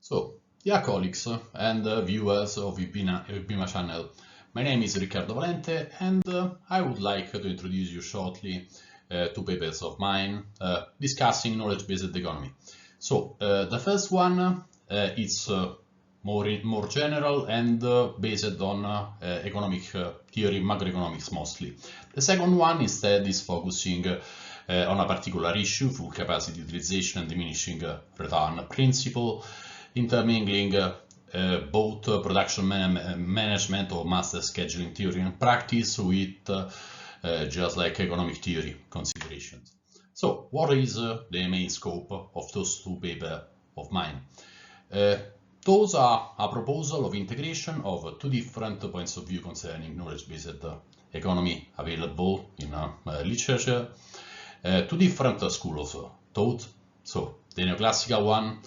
So, dear colleagues and viewers of IBIMA channel, my name is Riccardo Valente and I would like to introduce you shortly two papers of mine discussing knowledge-based economy. So, the first one is more general and based on economic theory, macroeconomics mostly. The second one instead is focusing on a particular issue, full capacity utilization and diminishing return principle, intermingling both production management or master scheduling theory and practice with just like economic theory considerations. So what is the main scope of those two papers of mine? Those are a proposal of integration of two different points of view concerning knowledge-based economy available in literature, two different schools of thought. So the neoclassical one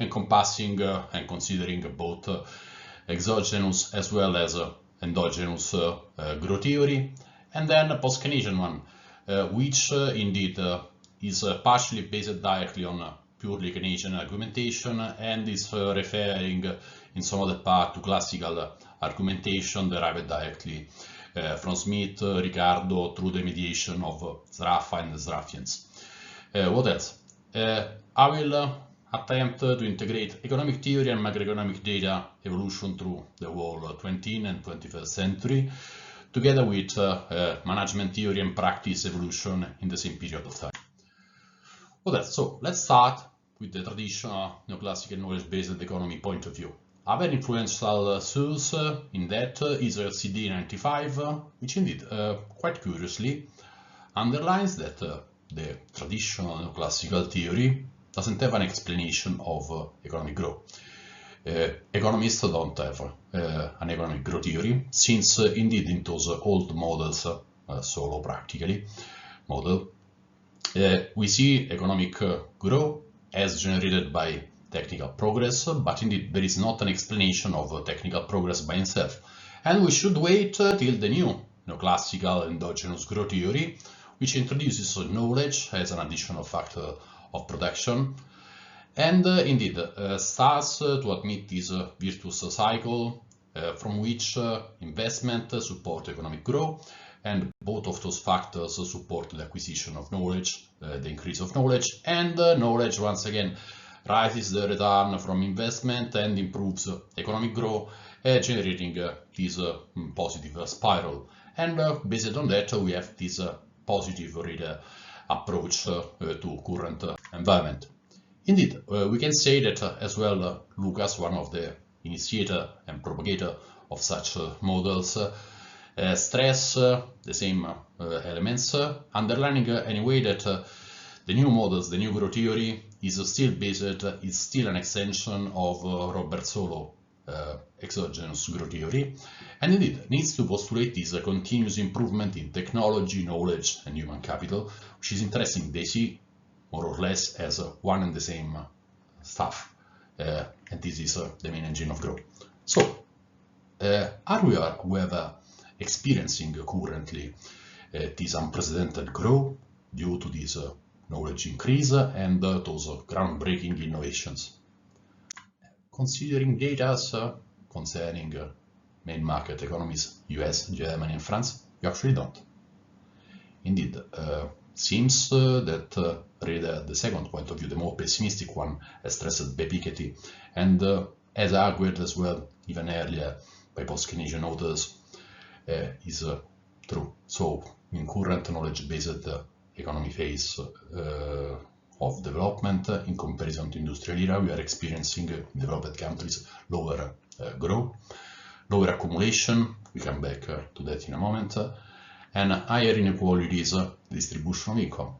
encompassing and considering both exogenous as well as endogenous growth theory, and then a post-Keynesian one, which indeed is partially based directly on purely Keynesian argumentation and is referring in some other part to classical argumentation derived directly from Smith, Riccardo, through the mediation of Sraffa and the Sraffians. What else? I will attempt to integrate economic theory and macroeconomic data evolution through the whole 20th and 21st century, together with management theory and practice evolution in the same period of time. What else? So let's start with the traditional neoclassical knowledge-based economy point of view. A very influential source in that is CD95, which indeed, quite curiously, underlines that the traditional neoclassical theory doesn't have an explanation of economic growth. Economists don't have an economic growth theory, since indeed in those old models, solo practically model, we see economic growth as generated by technical progress, but indeed there is not an explanation of technical progress by itself. And we should wait till the new neoclassical endogenous growth theory, which introduces knowledge as an additional factor of production, and indeed starts to admit this virtuous cycle from which investment support economic growth, and both of those factors support the acquisition of knowledge, the increase of knowledge, and knowledge once again rises the return from investment and improves economic growth, generating this positive spiral. And based on that, we have this positive approach to current environment. Indeed, we can say that as well Lucas, one of the initiator and propagator of such models, stress the same elements, underlining anyway that the new models, the new growth theory, is still an extension of Robert Solow exogenous growth theory, and indeed needs to postulate this continuous improvement in technology, knowledge, and human capital, which is interesting. They see more or less as one and the same stuff, and this is the main engine of growth. So, are we, however, experiencing currently this unprecedented growth due to this knowledge increase and those groundbreaking innovations? Considering data concerning main market economies, US, Germany, and France, you actually don't. Indeed, seems that rather the second point of view, the more pessimistic one, as stressed by Piketty, and as argued as well even earlier by post-Keynesian authors, is true. So, in current knowledge-based economy phase of development, in comparison to industrial era, we are experiencing in developed countries lower growth, lower accumulation, we come back to that in a moment, and higher inequalities distribution of income.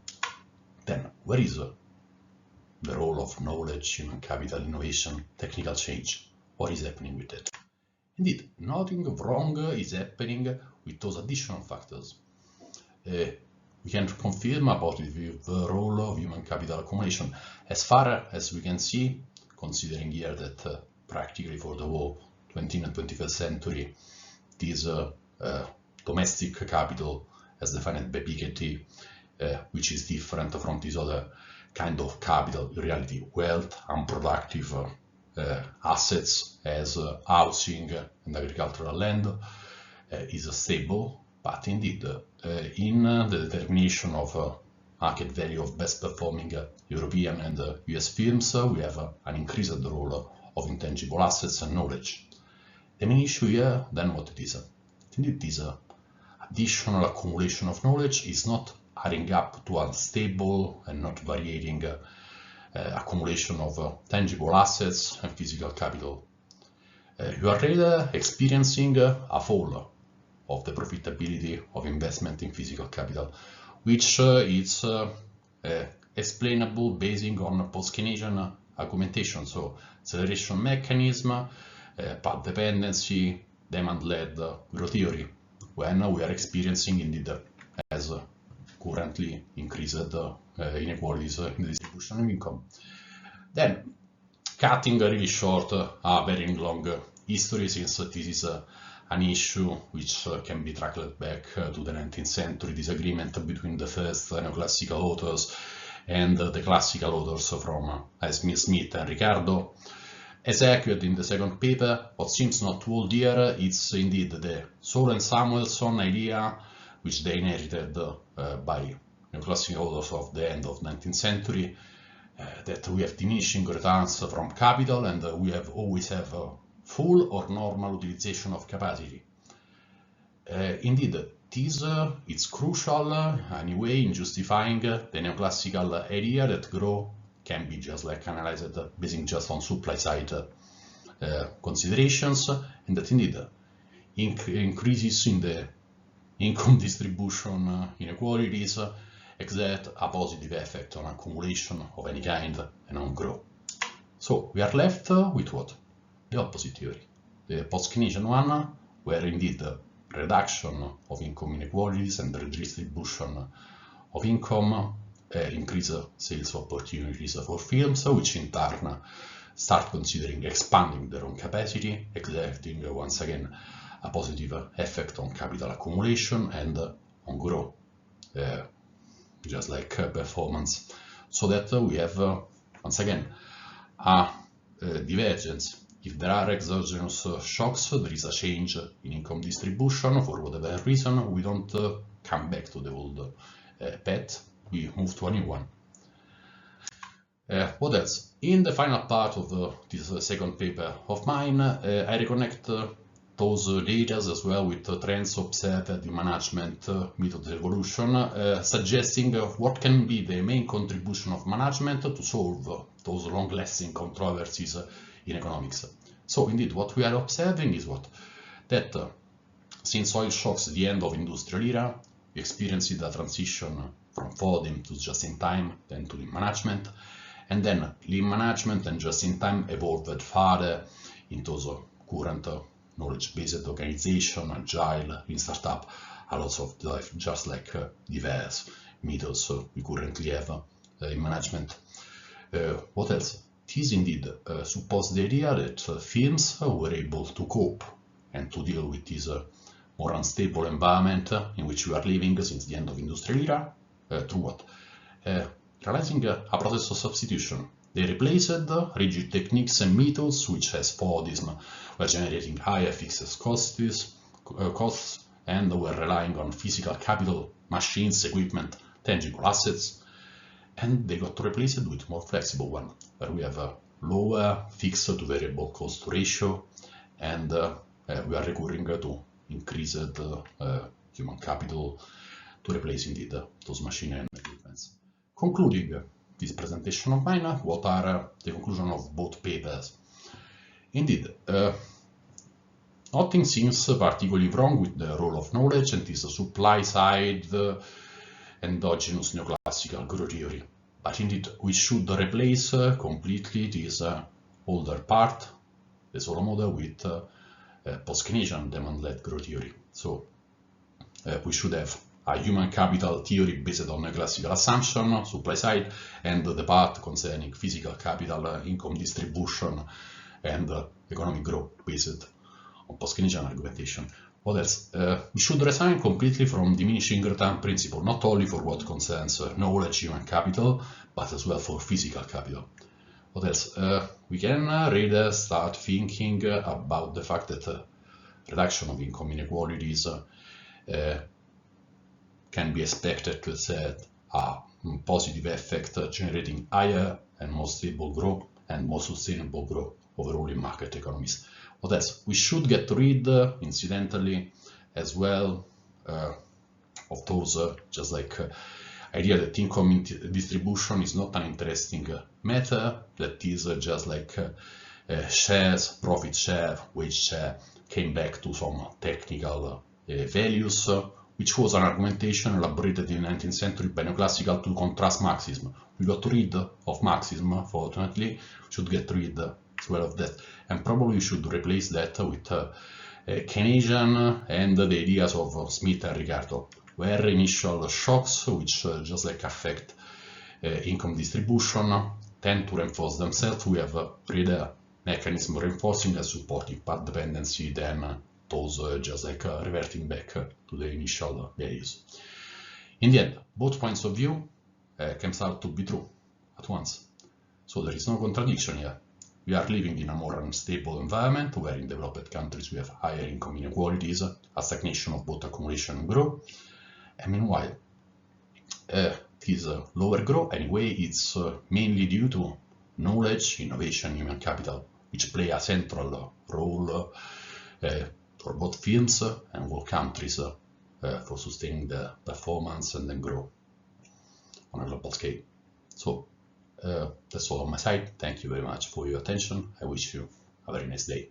Then, where is the role of knowledge, human capital, innovation, technical change? What is happening with that? Indeed, nothing wrong is happening with those additional factors. We can confirm about the role of human capital accumulation. As far as we can see, considering here that practically for the whole 20th and 21st century, this domestic capital as defined by Piketty, which is different from this other kind of capital, in reality wealth, unproductive assets as housing and agricultural land is stable, but indeed in the determination of market value of best performing European and US firms, we have an increased role of intangible assets and knowledge. The main issue here, then, what it is? Indeed, this additional accumulation of knowledge is not adding up to a stable and not varying accumulation of tangible assets and physical capital. You are rather experiencing a fall of the profitability of investment in physical capital, which is explainable basing on post-Keynesian argumentation, so acceleration mechanism, path dependency, demand-led growth theory, when we are experiencing indeed as currently increased inequalities in the distribution of income. Then, cutting really short a very long history, since this is an issue which can be tracked back to the 19th century, disagreement between the first neoclassical authors and the classical authors from Smith and Riccardo. As echoed in the second paper, what seems not to hold here is indeed the Sowell and Samuelson idea, which they inherited by neoclassical authors of the end of 19th century, that we have diminishing returns from capital and we always have full or normal utilization of capacity. Indeed, this is crucial anyway in justifying the neoclassical idea that growth can be just like analyzed basing just on supply side considerations, and that indeed increases in the income distribution inequalities exert a positive effect on accumulation of any kind and on growth. So we are left with what? The opposite theory, the post-Keynesian one, where indeed the reduction of income inequalities and the redistribution of income increase sales opportunities for firms, which in turn start considering expanding their own capacity, exerting once again a positive effect on capital accumulation and on growth, just like performance. So that we have once again a divergence. If there are exogenous shocks, there is a change in income distribution for whatever reason. We don't come back to the old path, we move to a new one. What else? In the final part of this second paper of mine, I reconnect those data as well with trends observed in management method evolution, suggesting what can be the main contribution of management to solve those long-lasting controversies in economics. So indeed, what we are observing is what? That since oil shocks at the end of industrial era, we experienced a transition from FODIM to just-in-time, then to lean management, and then lean management and just-in-time evolved further into those current knowledge-based organization, agile, in startup, a lot of life, just like diverse methods we currently have in management. What else? This indeed supposes the idea that firms were able to cope and to deal with this more unstable environment in which we are living since the end of industrial era through what? Realizing a process of substitution. They replaced rigid techniques and methods which, as FODism, were generating higher fixed costs and were relying on physical capital, machines, equipment, tangible assets, and they got replaced with more flexible one, where we have a lower fixed to variable cost ratio, and we are recurring to increased human capital to replace indeed those machine and equipments. Concluding this presentation of mine, what are the conclusions of both papers? Indeed, nothing seems particularly wrong with the role of knowledge and this supply side endogenous neoclassical growth theory, but indeed we should replace completely this older part, the Solow model, with post-Keynesian demand-led growth theory. So we should have a human capital theory based on a classical assumption, supply side, and the part concerning physical capital, income distribution, and economic growth based on post-Keynesian argumentation. What else? We should resign completely from diminishing return principle, not only for what concerns knowledge, human capital, but as well for physical capital. What else? We can really start thinking about the fact that reduction of income inequalities can be expected to set a positive effect, generating higher and more stable growth and more sustainable growth overall in market economies. What else? We should get rid, incidentally, as well, of those just like idea that income distribution is not an interesting matter, that is just like shares, profit share, wage share, came back to some technical values, which was an argumentation elaborated in the 19th century by neoclassical to contrast Marxism. We got rid of Marxism, fortunately. We should get rid as well of that, and probably we should replace that with Keynesian and the ideas of Smith and Riccardo, where initial shocks, which just like affect income distribution, tend to reinforce themselves. We have rather mechanism reinforcing and supporting path dependency than those just like reverting back to the initial values. In the end, both points of view comes out to be true at once. So there is no contradiction here. We are living in a more unstable environment where in developed countries we have higher income inequalities, a stagnation of both accumulation and growth. And meanwhile, this lower growth anyway, it's mainly due to knowledge, innovation, human capital, which play a central role for both firms and world countries for sustaining the performance and then growth on a global scale. So that's all on my side. Thank you very much for your attention. I wish you a very nice day.